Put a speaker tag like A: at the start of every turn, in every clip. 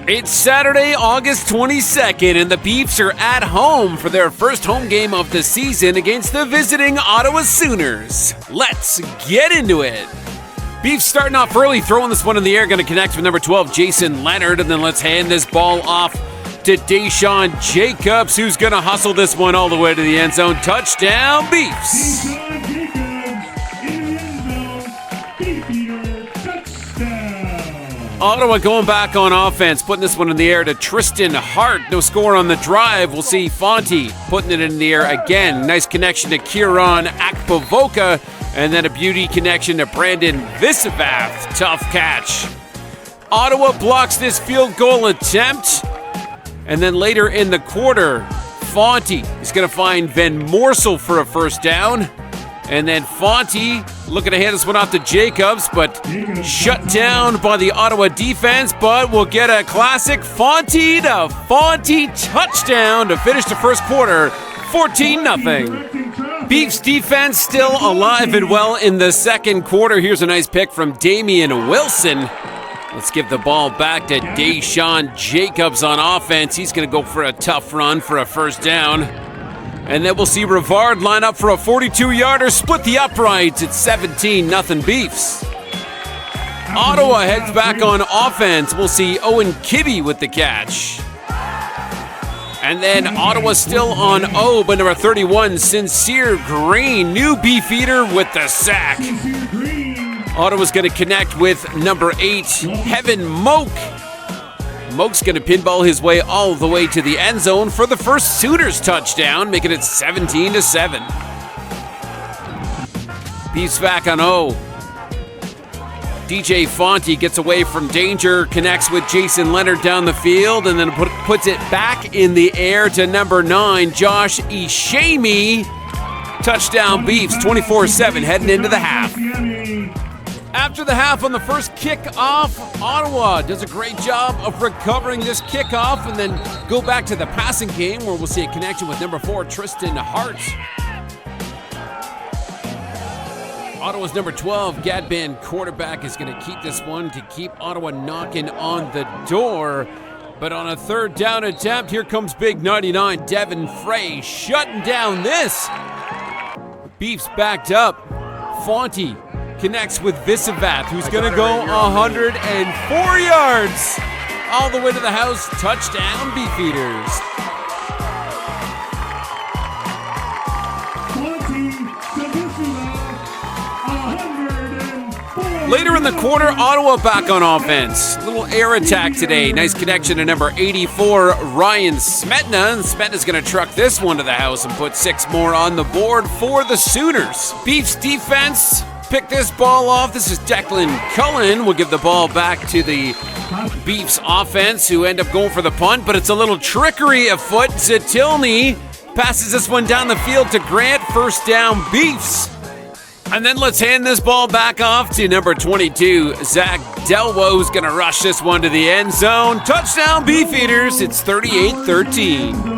A: It's Saturday, August 22nd, and the Beefs are at home for their first home game of the season against the visiting Ottawa Sooners. Let's get into it. Beefs starting off early, throwing this one in the air, going to connect with number 12, Jason Leonard, and then let's hand this ball off to Deshaun Jacobs, who's going to hustle this one all the way to the end zone. Touchdown, Beefs! Ottawa going back on offense, putting this one in the air to Tristan Hart. No score on the drive. We'll see Fonte putting it in the air again. Nice connection to Kieran Akpavoka, and then a beauty connection to Brandon Visavath. Tough catch. Ottawa blocks this field goal attempt, and then later in the quarter, Fonte is going to find Van Morsel for a first down. And then Fonte looking to hand this one off to Jacobs, but shut down by the Ottawa defense. But we'll get a classic Fonte to Fonte touchdown to finish the first quarter, 14-0. Beefs defense still alive and well in the second quarter. Here's a nice pick from Damian Wilson. Let's give the ball back to Deshaun Jacobs on offense. He's going to go for a tough run for a first down. And then we'll see Rivard line up for a 42-yarder, split the uprights. It's 17-0 Beefs. Ottawa heads back on offense. We'll see Owen Kibbe with the catch. And then Ottawa still on O, but number 31, Sincere Green, new Beefeater with the sack. Ottawa's going to connect with number 8, Heaven Moak. Moak's going to pinball his way all the way to the end zone for the first Sooners touchdown, making it 17-7. Beefs back on O. DJ Fonte gets away from danger, connects with Jason Leonard down the field, and then puts it back in the air to number 9, Josh Ishemi. Touchdown Beefs, 24-7, heading into the half. After the half on the first kickoff, Ottawa does a great job of recovering this kickoff and then go back to the passing game where we'll see a connection with number 4, Tristan Hart. Ottawa's number 12, Gadban quarterback, is going to keep this one to keep Ottawa knocking on the door. But on a third down attempt, here comes big 99, Devin Frey, shutting down this. Beefs backed up. Fonte connects with Visavath, who's going to go 104 yards all the way to the house. Touchdown, Beefeaters. Later in the quarter, Ottawa back on offense. Little air attack today. Nice connection to number 84, Ryan Smetna. And Smetna's going to truck this one to the house and put 6 more on the board for the Sooners. Beefs defense pick this ball off. This is Declan Cullen. We'll give the ball back to the Beefs offense, who end up going for the punt, but it's a little trickery afoot. Zatilny passes this one down the field to Grant. First down, Beefs. And then let's hand this ball back off to number 22, Zach Delwo, who's going to rush this one to the end zone. Touchdown, Beefeaters. It's 38-13.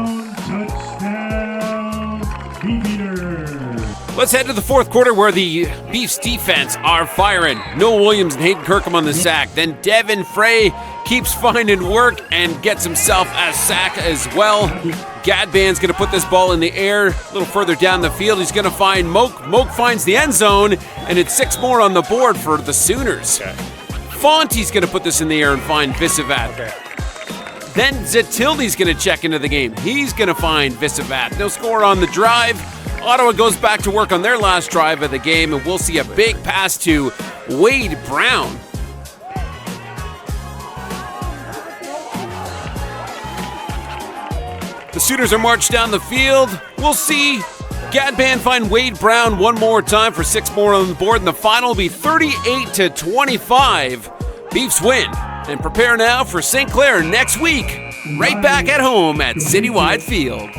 A: Let's head to the fourth quarter where the Beefs defense are firing. Noah Williams and Hayden Kirkham on the sack. Then Devin Frey keeps finding work and gets himself a sack as well. Gadban's going to put this ball in the air a little further down the field. He's going to find Moak. Moak finds the end zone, and it's 6 more on the board for the Sooners. Okay. Fonte's going to put this in the air and find Visavath. Okay. Then Zatilny's going to check into the game. He's going to find Visavath. No score on the drive. Ottawa goes back to work on their last drive of the game, and we'll see a big pass to Wade Brown. The Sooners are marched down the field. We'll see Gadban find Wade Brown one more time for 6 more on the board, and the final will be 38-25. Beefs win, and prepare now for St. Clair next week, right back at home at Citywide Field.